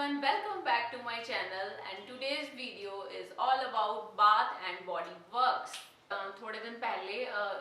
everyone, welcome back to my channel and today's video is all about bath and body works. थोड़े दिन पहले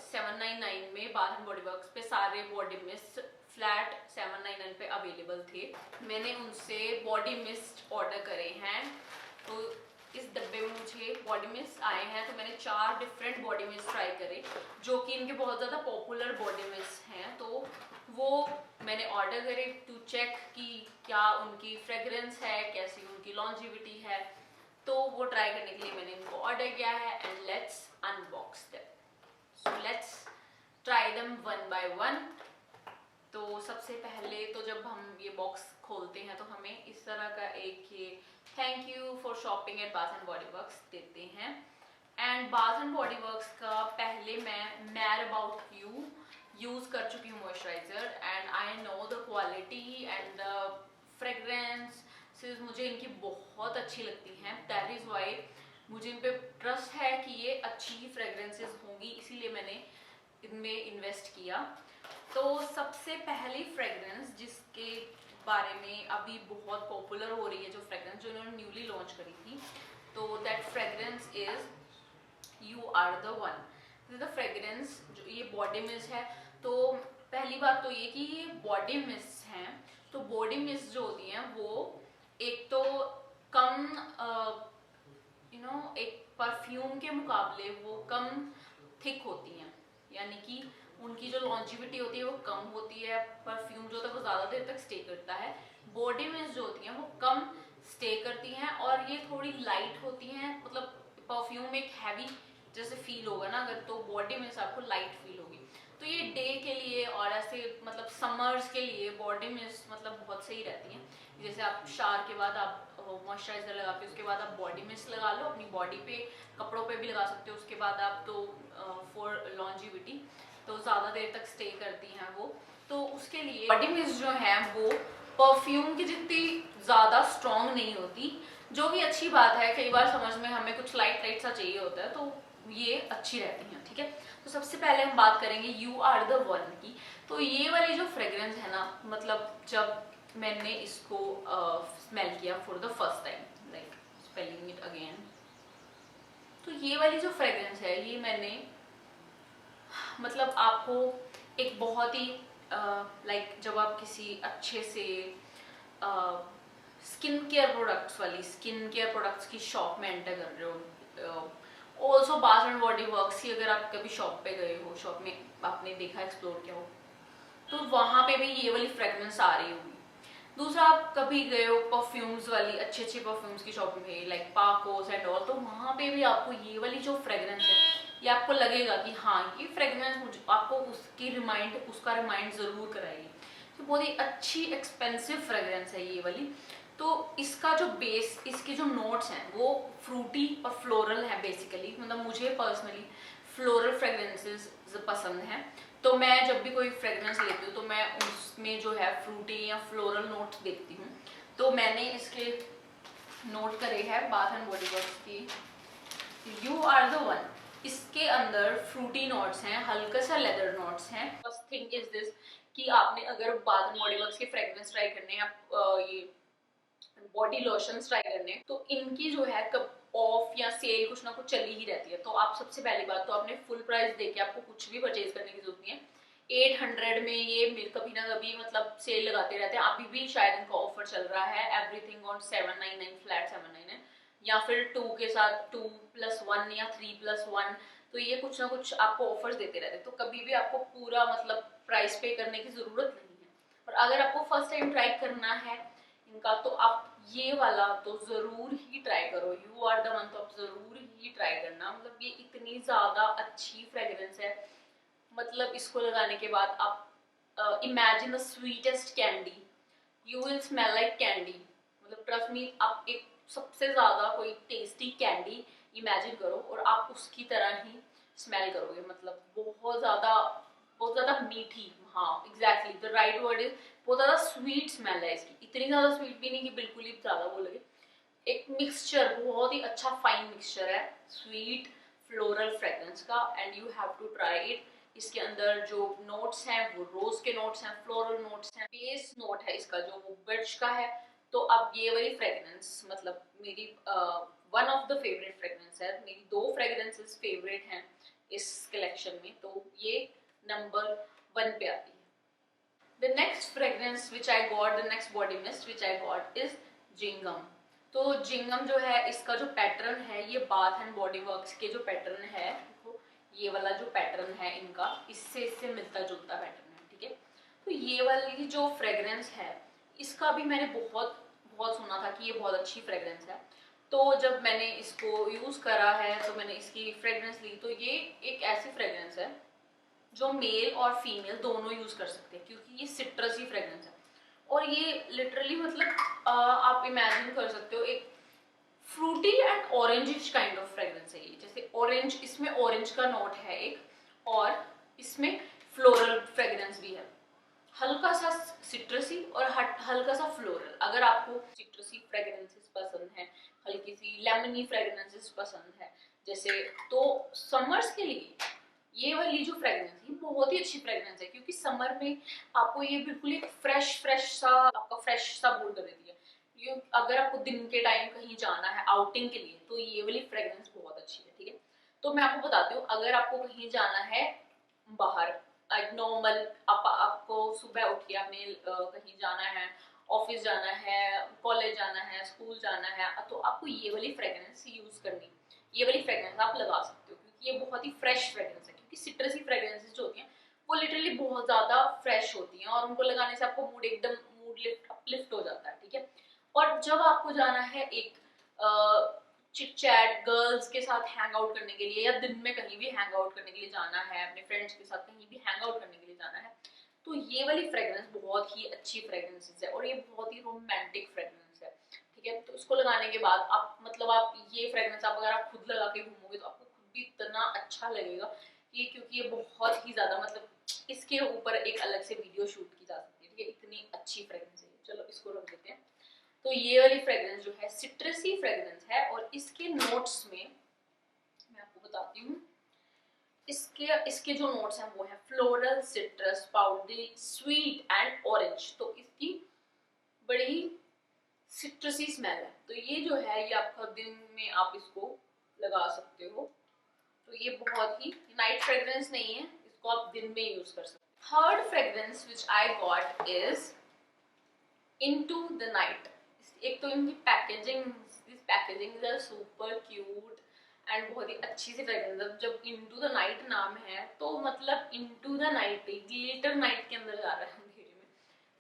799 में bath and Body works पे सारे body mist flat 799 पे available थे। मैंने उनसे बॉडी मिस्ट ऑर्डर करे हैं, तो इस डब्बे में मुझे बॉडी मिस्ट आए हैं। तो मैंने 4 डिफरेंट बॉडी मिस्ट ट्राई करे जो कि इनके बहुत ज़्यादा पॉपुलर बॉडी मिस्ट हैं, तो वो मैंने ऑर्डर करे टू चेक कि क्या उनकी फ्रेगरेंस है, कैसी उनकी लॉन्जिविटी है। तो वो ट्राई करने के लिए मैंने इनको ऑर्डर किया है and let's unbox them. So let's try them one by one. तो सबसे पहले तो जब हम ये बॉक्स खोलते हैं तो हमें इस तरह का एक ये thank you for shopping at Bath and Body Works देते हैं। And Bath and Body Works का पहले मैं मैर अबाउट यू यूज़ कर चुकी हूँ moisturiser and I know the quality and the fragrance मुझे इनकी बहुत अच्छी लगती हैं। दैट इज़ वाई मुझे इन पे ट्रस्ट है कि ये अच्छी फ्रेगरेंसेस होंगी, इसीलिए मैंने इनमें इन्वेस्ट किया। तो सबसे पहली फ्रेगरेंस जिसके बारे में अभी बहुत पॉपुलर हो रही है, जो फ्रेगरेंस जो इन्होंने न्यूली लॉन्च करी थी, तो that fragrance is you are the one. The fragrance जो ये बॉडी मिस्ट है, तो पहली बात तो ये कि ये बॉडी मिस्ट हैं। तो बॉडी मिस्ट जो होती हैं वो एक तो कम एक परफ्यूम के मुकाबले वो कम थिक होती हैं, यानी कि उनकी जो लॉन्जिविटी होती है वो कम होती है। परफ्यूम जो होता है वो ज़्यादा देर तक स्टे करता है। बॉडी मिस्ट जो होती हैं वो कम स्टे करती हैं और ये थोड़ी लाइट होती हैं। मतलब परफ्यूम एक हैवी जैसे फील होगा ना अगर, तो बॉडी मिस्ट आपको लाइट फील होगी। तो ये डे के लिए और ऐसे मतलब समर्स के लिए बॉडी मिस्ट मतलब बहुत सही रहती हैं। जैसे आप शावर के बाद आप मॉइस्चराइजर लगा के उसके बाद आप बॉडी मिस्ट लगा लो अपनी बॉडी पे, कपड़ों पे भी लगा सकते हो उसके बाद आप, तो फॉर लॉन्जिविटी तो ज़्यादा देर तक स्टे करती हैं वो। तो उसके लिए बॉडी मिस्ट जो है वो परफ्यूम की जितनी ज़्यादा स्ट्रॉन्ग नहीं होती, जो कि अच्छी बात है। कई बार समझ में हमें कुछ लाइट लाइट सा चाहिए होता है, तो ये अच्छी रहती हैं, ठीक है। तो सबसे पहले हम बात करेंगे यू आर द वन की। तो ये वाली जो फ्रेग्रेंस है ना, मतलब जब मैंने इसको स्मेल किया for the first time, like spelling it again, तो ये वाली जो फ्रेग्रेंस है ये मैंने मतलब आपको एक बहुत ही लाइक जब आप किसी अच्छे से स्किन केयर प्रोडक्ट्स की शॉप में एंटर कर रहे हो, also bath and Body works की अगर आप कभी शॉप पे गए हो, शॉप में आपने देखा एक्सप्लोर किया हो, तो वहाँ पे भी ये वाली फ्रेग्रेंस आ रही होगी। दूसरा, आप कभी गए हो परफ्यूम्स वाली अच्छे अच्छे परफ्यूम्स की शॉप में लाइक पाकोस एंड ऑल, तो वहाँ पे भी आपको ये वाली जो फ्रेग्रेंस है ये आपको लगेगा कि हाँ ये फ्रेग्रेंस मुझे आपको उसका रिमाइंड ज़रूर कराएगी। तो बहुत ही अच्छी एक्सपेंसिव फ्रेग्रेंस है ये वाली। तो इसका जो बेस, इसके जो नोट्स हैं वो फ्रूटी और फ्लोरल है बेसिकली। मतलब मुझे पर्सनली फ्लोरल फ्रेग्रेंसेस पसंद हैं, तो मैं जब भी कोई फ्रेग्रेंस लेती हूँ तो मैं उसमें जो है फ्रूटी या फ्लोरल नोट्स देखती हूँ। तो मैंने इसके नोट करे हैं बाथ एंड बॉडी वर्क्स की यू आर द वन। इसके अंदर फ्रूटी नोट्स हैं, हल्का सा लेदर नोट्स हैं। फर्स्ट थिंग इज दिस कि आपने अगर बाथ एंड बॉडी वर्क्स के फ्रेग्रेंस ट्राई करने हैं, आप ये बॉडी लोशंस ट्राई करने, तो इनकी जो है कब ऑफ या सेल कुछ ना कुछ चली ही रहती है। तो आप सबसे पहली बात तो आपने फुल प्राइस देके आपको कुछ भी परचेज करने की जरूरत नहीं है। 800 में ये कभी ना कभी मतलब सेल लगाते रहते हैं। अभी भी शायद इनका ऑफर चल रहा है, एवरीथिंग ऑन 799 फ्लैट 799, या फिर 2 के साथ 2+1 या 3+1। तो ये कुछ ना कुछ आपको ऑफर्स देते रहते हैं, तो कभी भी आपको पूरा मतलब प्राइस पे करने की जरूरत नहीं है। और अगर आपको फर्स्ट टाइम ट्राई करना है इनका, तो आप ये वाला तो जरूर ही ट्राई करो, यू आर द वन, तो आप जरूर ही ट्राई करना। मतलब ये इतनी ज्यादा अच्छी फ्रेग्रेंस है, मतलब इसको लगाने के बाद आप imagine the sweetest candy, you will smell like candy. मतलब ट्रस्ट मी, आप एक सबसे ज्यादा कोई टेस्टी कैंडी इमेजिन करो और आप उसकी तरह ही स्मेल करोगे। मतलब बहुत ज्यादा मीठी, हाँ exactly the right word is, बहुत ज्यादा स्वीट स्मेल है इसकी। इतनी ज्यादा स्वीट भी नहीं कि बिल्कुल ही ज्यादा वो लगे। एक मिक्सचर, बहुत ही अच्छा फाइन मिक्सचर है स्वीट फ्लोरल फ्रेग्रेंस का, and you have to try it. इसके अंदर जो नोट्स हैं वो रोज के नोट्स हैं, फ्लोरल नोट्स हैं। बेस नोट है इसका जो वो बर्च का है, तो अब ये वाली फ्रेग्रेंस मतलब मेरी one of the favourite fragrance है, मेरी 2 फ्रेग्रेंसेस फेवरेट हैं इस कलेक्शन में, तो ये नंबर 1 पे आती है। The next fragrance which I got, the next body mist which I got is Gingham। तो जिंगम जो है इसका जो पैटर्न है ये बाथ एंड बॉडी वर्क्स के जो पैटर्न है, तो ये वाला जो पैटर्न है इनका इससे मिलता जुलता पैटर्न है, ठीक है। तो ये वाली जो फ्रेग्रेंस है इसका भी मैंने बहुत बहुत सुना था कि ये बहुत अच्छी फ्रेग्रेंस है। तो जब मैंने इसको यूज करा है तो मैंने इसकी फ्रेग्रेंस ली, तो ये एक ऐसी फ्रेग्रेंस है जो मेल और फीमेल दोनों यूज कर सकते हैं, क्योंकि ये सिट्रसी फ्रेग्रेंस है। और ये लिटरली मतलब आप इमेजिन कर सकते हो एक fruity and orangish kind of fragrance है ये। जैसे ऑरेंज, इसमें ऑरेंज का नोट है एक, और इसमें फ्लोरल फ्रेग्रेंस भी है, हल्का सा सिट्रसी और हल्का सा फ्लोरल। अगर आपको सिट्रसी फ्रेग्रेंसेस पसंद है, हल्की सी लेमनी फ्रेग्रेंसेस पसंद है जैसे, तो समर्स के लिए ये वाली जो फ्रेग्रेंस है बहुत ही अच्छी फ्रेग्रेंस है, क्योंकि समर में आपको ये बिल्कुल एक फ्रेश सा, आपका फ्रेश सा मूड कर देती है। ये अगर आपको दिन के टाइम कहीं जाना है आउटिंग के लिए तो ये वाली फ्रेग्रेंस बहुत अच्छी है, ठीक है। तो मैं आपको बताती हूँ, अगर आपको कहीं जाना है बाहर नॉर्मल, आपको सुबह उठ के आपने कहीं जाना है, ऑफिस जाना है, कॉलेज जाना है, स्कूल जाना है, तो आपको ये वाली फ्रेग्रेंस यूज करनी, ये वाली फ्रेग्रेंस आप लगा सकते हो, क्योंकि ये बहुत ही फ्रेश फ्रेग्रेंस है। क्योंकि सिट्रसी फ्रेग्रेंसेस जो होती हैं वो लिटरली बहुत ज्यादा फ्रेश होती हैं और उनको लगाने से आपको मूड एकदम मूड लिफ्ट अपलिफ्ट हो जाता है, ठीक है। और जब आपको जाना है एक चिट चैट गर्ल्स के साथ हैंग आउट करने के लिए, या दिन में कहीं भी हैंग आउट करने के लिए जाना है, अपने फ्रेंड्स के साथ कहीं भी हैंग आउट करने के लिए जाना है, तो ये वाली फ्रेग्रेंस बहुत ही अच्छी फ्रेग्रेंसेस है और ये बहुत ही रोमांटिक फ्रेग्रेंस है, ठीक है। तो इसको लगाने के बाद आप मतलब आप ये फ्रेग्रेंस आप अगर आप खुद लगा के घूमोगे तो आपको खुद भी इतना अच्छा लगेगा ये, क्योंकि ये बहुत ही ज्यादा मतलब इसके ऊपर एक अलग से वीडियो शूट की जा सकती है, ठीक है, इतनी अच्छी फ्रेग्रेंस है। चलो इसको रख देते हैं। तो ये वाली फ्रेग्रेंस जो है सिट्रसी फ्रेग्रेंस है और इसके नोट्स में मैं आपको बताती हूँ, इसके जो नोट्स हैं वो है floral, citrus, powdery, sweet and orange. तो इसकी बड़ी सिट्रसी स्मेल है। तो ये जो है ये आपका दिन में आप इसको लगा सकते हो, तो ये बहुत ही नाइट फ्रेग्रेंस नहीं है, इसको आप दिन में यूज कर सकते हो। Third fragrance which I got is into the night. एक तो इनकी packaging is super cute and बहुत ही अच्छी सी फ्रेग्रेंस। जब इनटू द नाइट नाम है तो मतलब into the night, glitter night के अंदर जा रहा है अंधेरे में।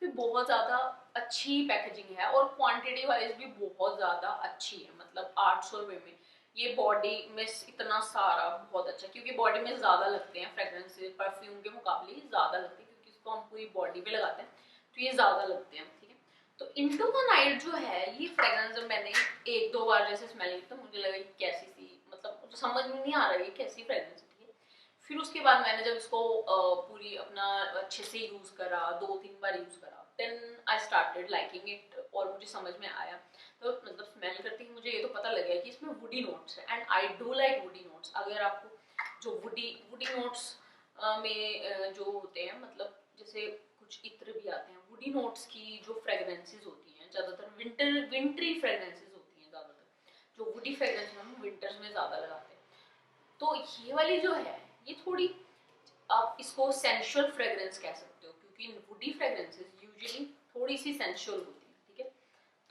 फिर बहुत ज्यादा अच्छी पैकेजिंग है और क्वांटिटी वाइज भी बहुत ज्यादा अच्छी है, मतलब 800 रुपये में ये बॉडी मिस्ट इतना सारा बहुत अच्छा, क्योंकि बॉडी में ज्यादा लगते हैं फ्रेग्रेंस परफ्यूम के मुकाबले ज्यादा लगते हैं, क्योंकि इसको हम पूरी बॉडी पे लगाते हैं तो ये ज्यादा लगते हैं, ठीक है। तो इनटू द नाइट जो है ये फ्रेग्रेंस जब मैंने 1-2 बार जैसे स्मेल की तो मुझे लगा कि कैसी सी, मतलब मुझे समझ में नहीं आ रहा है कैसी फ्रेग्रेंस है, ठीक है। फिर उसके बाद मैंने जब इसको पूरी अपना अच्छे से यूज करा, 2-3 बार यूज करा, then I started liking it और मुझे समझ में आया। तो मतलब स्मेल करते ही मुझे ये तो पता लग गया कि इसमें वुडी नोट्स है and I do like woody notes. अगर आपको जो वुडी नोट्स में जो होते हैं, मतलब जैसे कुछ इत्र भी आते हैं, वुडी नोट्स की जो फ्रेग्रेंसेस होती हैं ज्यादातर विंटरी फ्रेग्रेंसेस होती हैं, ज्यादातर जो वुडी फ्रेग्रेंस हम विंटर्स में ज्यादा लगाते हैं। तो ये वाली जो है ये थोड़ी, आप इसको सेंशुअल फ्रेग्रेंस कह सकते हो, क्योंकि वुडी फ्रेग्रेंसेस यूजुअली थोड़ी सी सेंशुअल होती है, ठीक है।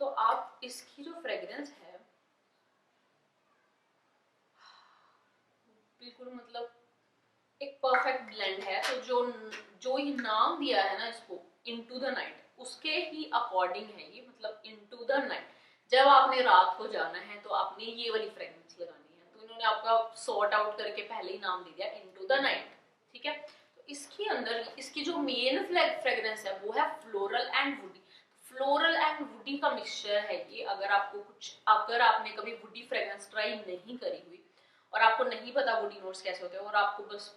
तो आप इसकी जो फ्रेग्रेंस है बिल्कुल मतलब एक परफेक्ट ब्लेंड है। तो जो ये नाम दिया है ना इसको इनटू द नाइट, उसके ही अकॉर्डिंग है ये, मतलब इनटू द नाइट। जब आपने रात को जाना है तो आपने ये वाली फ्रेग्रेंस लगानी है, तो इन्होंने आपका सॉर्ट आउट करके पहले ही नाम दे दिया इनटू द नाइट, ठीक है। तो इसके अंदर इसकी जो मेन फ्रेग्रेंस है वो है floral and woody. Floral and woody का मिक्सचर है ये। अगर आपने कभी वुडी फ्रेग्रेंस ट्राई नहीं करी हुई और आपको नहीं पता वुडी नोट्स कैसे होते हैं, और आपको बस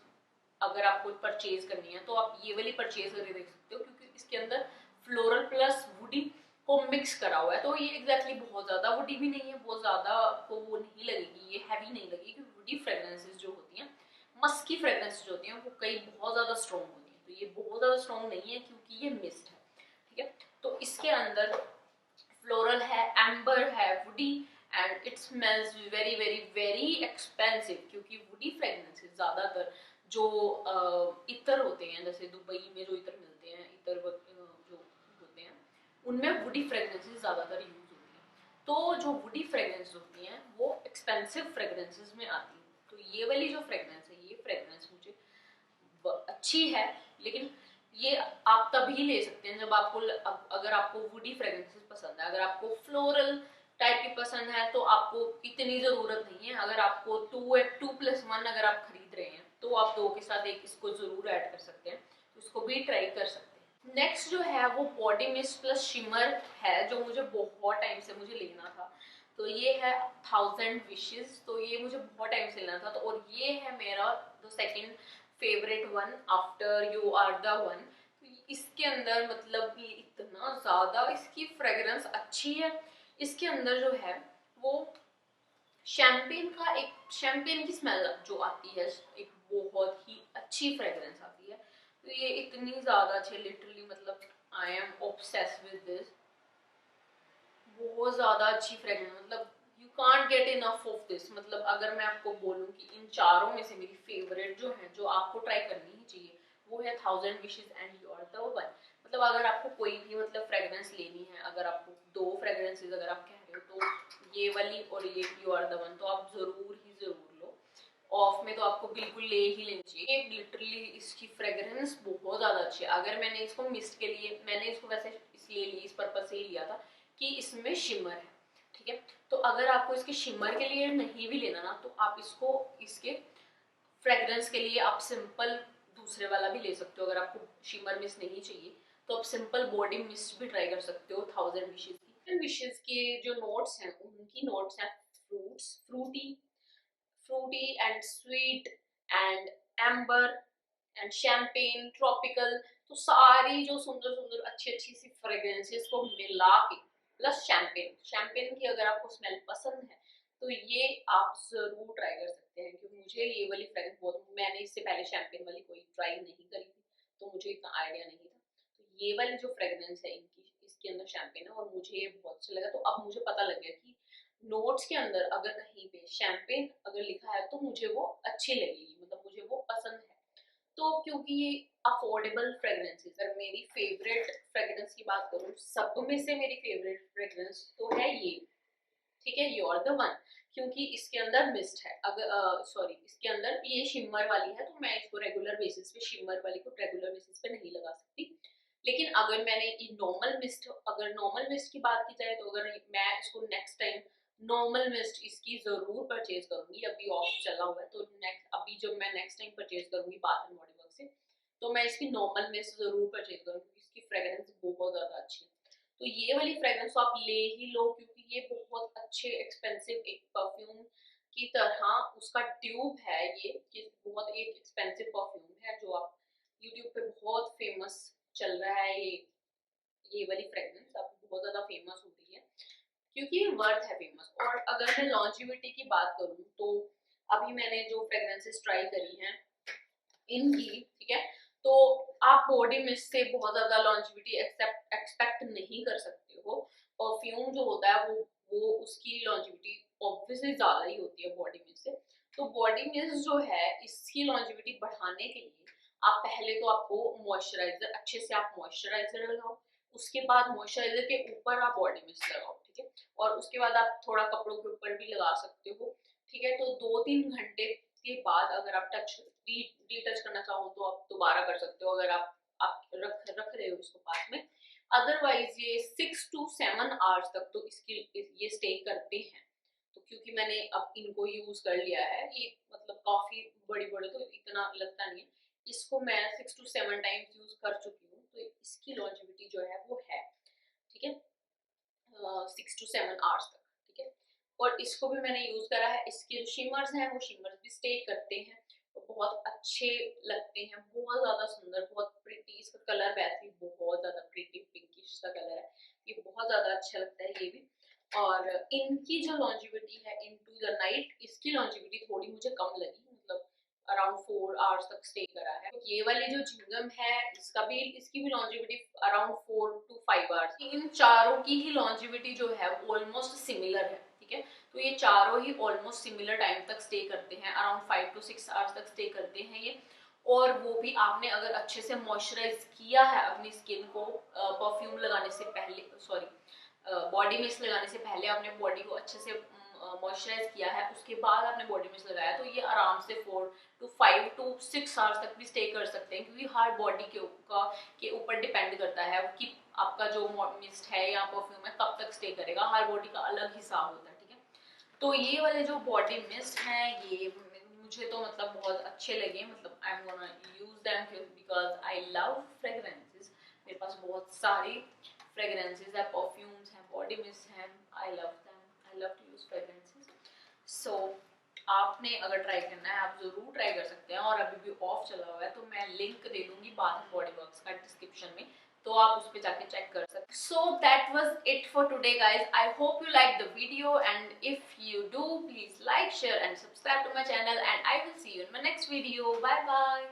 अगर आपको परचेज करनी है तो आप ये वाली परचेज करके देख सकते हो, क्योंकि इसके अंदर फ्लोरल प्लस वुडी को मिक्स करा हुआ है। तो ये एग्जैक्टली बहुत ज्यादा वुडी भी नहीं है, बहुत ज्यादा आपको वो नहीं लगेगी, ये हैवी नहीं लगेगी, क्योंकि वुडी फ्रेग्रेंसेस जो होती हैं, मस्की फ्रेग्रेंसेस जो होती हैं, वो कई बहुत ज्यादा स्ट्रॉन्ग होती हैं। तो ये बहुत ज्यादा स्ट्रॉन्ग नहीं है क्योंकि ये मिस्ट है, ठीक है। तो इसके अंदर फ्लोरल है, एम्बर है, woody, and it smells very very very expensive, क्योंकि वुडी फ्रेगनेंसेस ज़्यादातर जो इतर होते हैं, जैसे दुबई में जो इतर मिलते हैं, इतर जो होते हैं उनमें वुडी फ्रेगनेंसेस ज़्यादातर यूज होती हैं। तो जो वुडी फ्रेगनेंस होती हैं वो एक्सपेंसिव फ्रेगनेंसेस में आती हैं। तो ये वाली जो फ्रेगनेंस है, ये फ्रेगनेंस मुझे अच्छी है, लेकिन ये आप तभी ले सकते हैं जब आपको अगर आपको वुडी फ्रेग्रेंसेस पसंद है। अगर आपको फ्लोरल टाइप की पसंद है तो आपको इतनी जरूरत नहीं है। अगर आपको 2+1 अगर आप खरीद रहे हैं तो आप 2 के साथ एक इसको जरूर ऐड कर सकते हैं, तो इसको भी ट्राई कर सकते हैं। नेक्स्ट जो है वो बॉडी मिस्ट प्लस शिमर है, जो मुझे बहुत टाइम से मुझे लेना था। तो ये है 1000 विशेस, तो ये मुझे बहुत टाइम से लेना था। तो और ये है मेरा the second favourite one after you are the one. इसके अंदर मतलब ये इतना ज्यादा इसकी फ्रेग्रेंस अच्छी है। इसके अंदर जो है वो शैम्पेन का एक शैम्पेन की स्मेल जो आती है, एक बहुत ही अच्छी फ्रेग्रेंस आती है। तो ये इतनी ज्यादा अच्छी, लिटरली मतलब I am obsessed with this. बहुत ज्यादा अच्छी फ्रेग्रेंस, मतलब you can't get enough of this. मतलब अगर मैं आपको बोलूं कि इन चारों में से मेरी फेवरेट जो है, जो आपको ट्राई करनी ही चाहिए, वो है 1000 wishes and you are the one. मतलब अगर आपको कोई भी मतलब फ्रेग्रेंस लेनी है, अगर आपको 2 फ्रेग्रेंसेस अगर आप कह रहे हो, तो ये वाली और ये यू आर द वन तो आप जरूर ही जरूर लो। ऑफ में तो आपको बिल्कुल ले ही लेनी चाहिए। लिटरली इसकी फ्रेग्रेंस बहुत ज्यादा अच्छी है। अगर मैंने इसको मिस्ट के लिए, मैंने इसको वैसे इसलिए ली, इस पर्पज से ही लिया था कि इसमें शिमर है, ठीक है। तो अगर आपको इसके शिमर के लिए नहीं भी लेना ना, तो आप इसको इसके फ्रेग्रेंस के लिए आप सिंपल दूसरे वाला भी ले सकते हो। अगर आपको शिमर मिस्ट नहीं चाहिए तो आप सिंपल बॉडी मिस्ट भी ट्राई कर सकते हो 1000 विशेस की। विशेस के जो नोट्स हैं, उनकी नोट्स हैं fruits, fruity and sweet and amber and champagne, tropical. तो सारी जो सुंदर सुंदर अच्छी अच्छी सी फ्रेग्रेंसेस को मिला के प्लस शैम्पेन, शैम्पेन की अगर आपको स्मेल पसंद है तो ये आप जरूर ट्राई कर सकते हैं। क्योंकि मुझे ये वाली फ्रेग्रेंस बहुत, मैंने इससे पहले शैम्पेन वाली कोई ट्राई नहीं करी थी, तो मुझे इतना आइडिया नहीं था। तो ये वाली जो फ्रेग्रेंस है इनकी, इसके अंदर शैम्पेन है और मुझे ये बहुत अच्छा लगा। तो अब मुझे पता लग गया कि नोट्स के अंदर अगर कहीं पे शैम्पेन अगर लिखा है तो मुझे वो अच्छी लगेगी, मतलब मुझे वो पसंद है। तो क्योंकि ये अफोर्डेबल फ्रेग्रेंसेस, अगर मेरी फेवरेट फ्रेग्रेंस की बात करूँ, सब में से मेरी फेवरेट फ्रेग्रेंस तो है ये, ठीक है, यू आर द वन। क्योंकि इसके अंदर मिस्ट है, अगर सॉरी इसके अंदर ये शिमर वाली है, तो मैं इसको रेगुलर बेसिस पे, शिमर वाली को रेगुलर बेसिस पे नहीं लगा सकती। लेकिन अगर मैंने ये नॉर्मल मिस्ट, अगर नॉर्मल मिस्ट की बात की जाए, तो अगर मैं इसको नेक्स्ट टाइम नॉर्मल मिस्ट इसकी जरूर परचेज करूंगी। अभी ऑफ चला हुआ है, तो नेक्स्ट अभी जब मैं नेक्स्ट टाइम परचेज करूंगी बाथ एंड बॉडी वर्क से, तो मैं इसकी नॉर्मल मिस्ट जरूर परचेज करूंगी, क्योंकि इसकी फ्रेग्रेंस बहुत ज्यादा अच्छी है। तो ये वाली फ्रेग्रेंस तो आप ले ही लो, क्योंकि ये बहुत अच्छे एक्सपेंसिव एक परफ्यूम की तरह उसका ट्यूब है। ये बहुत एक एक्सपेंसिव परफ्यूम है, जो आप यूट्यूब पे बहुत फेमस चल रहा है। ये वाली फ्रेग्रेंस अब बहुत ज्यादा फेमस हो रही है, क्योंकि वर्थ है फेमस। और अगर मैं लॉन्जिविटी की बात करूँ, तो अभी मैंने जो फ्रेग्रेंसेस ट्राई करी हैं इनकी, ठीक है, तो आप बॉडी मिस्ट से बहुत ज्यादा लॉन्जिविटी एक्सपेक्ट नहीं कर सकते हो। परफ्यूम जो होता है वो उसकी लॉन्जिविटी ऑब्वियसली ज्यादा ही होती है बॉडी मिस्ट से। तो बॉडी मिस्ट जो है, इसकी लॉन्जिविटी बढ़ाने के लिए आप पहले तो आपको मॉइस्चराइजर, अच्छे से आप मॉइस्चराइजर लगाओ, उसके बाद मॉइस्चराइजर के ऊपर आप बॉडी मिस्ट लगाओ, ठीक है। और उसके बाद आप थोड़ा कपड़ों के ऊपर भी लगा सकते हो, ठीक है। तो 2-3 घंटे के बाद अगर आप रीटच करना चाहो तो आप दोबारा कर सकते हो, अगर आप रख रहे हो इसको पास में। अदरवाइज ये 6 to 7 आवर्स तक तो इसकी ये स्टे करते हैं। तो क्योंकि मैंने अब इनको यूज कर लिया है, ये मतलब काफी बड़ी बड़े, तो इतना लगता नहीं है। इसको मैं 6 to 7 टाइम्स यूज कर चुकी हूँ, तो इसकी लॉन्जिविटी जो है वो है, ठीक है, 6 to 7 आवर्स तक, ठीक है। और इसको भी मैंने यूज करा है। इसके जो शिमर्स हैं वो शिमर्स भी स्टे करते हैं, तो बहुत अच्छे लगते हैं, बहुत ज्यादा सुंदर, बहुत प्रिटी। इसका कलर वैसे ही बहुत ज्यादा प्रिटी पिंकिश सा कलर है, ये बहुत ज्यादा अच्छा लगता है ये भी। और इनकी जो लॉन्जिविटी है, इनटू द नाइट, इसकी लॉन्जिविटी थोड़ी मुझे कम लगी। मतलब अराउंड 4 आवर्स तक स्टे करा है। ये वाली जो च्युइंगम है इसकी भी लॉन्जिविटी अराउंड 4 to 5 आवर्स। इन चारों की ही लॉन्जिविटी जो है ऑलमोस्ट सिमिलर है, ठीक है। तो ये चारों ही ऑलमोस्ट सिमिलर टाइम तक स्टे करते हैं, अराउंड 5 to 6 आवर्स तक स्टे करते हैं ये। और वो भी आपने अगर अच्छे से मॉइस्चराइज किया है अपनी स्किन को परफ्यूम लगाने से पहले, सॉरी बॉडी मिस्ट लगाने से पहले आपने बॉडी को अच्छे से मॉइस्चराइज किया है, उसके बाद आपने बॉडी मिस्ट लगाया, तो ये आराम से 4 to 5 to 6 आवर्स तक भी स्टे कर सकते हैं, क्योंकि हर बॉडी के ऊपर डिपेंड करता है कि आपका जो मिस्ट है या परफ्यूम है कब तक स्टे करेगा। हर बॉडी का अलग हिसाब होता है, ठीक है। तो ये वाले जो बॉडी मिस्ट हैं ये मुझे तो मतलब बहुत अच्छे लगे, मतलब I am gonna use them because I love fragrances. मेरे पास बहुत सारे फ्रेग्रेंसेस है, परफ्यूम्स हैं, बॉडी मिस्ट हैं, I love them, I love to use fragrances. So आपने अगर ट्राई करना है आप जरूर ट्राई कर सकते हैं, और अभी भी ऑफ चला हुआ है तो मैं लिंक दे दूंगी बाथ एंड बॉडी वर्क्स का डिस्क्रिप्शन में, तो आप उस पे जाके चेक कर सकते हैं। So that was it for today guys, I hope you like the video, and if you do please like, share and subscribe to my channel, and I will see you in my next video. Bye bye.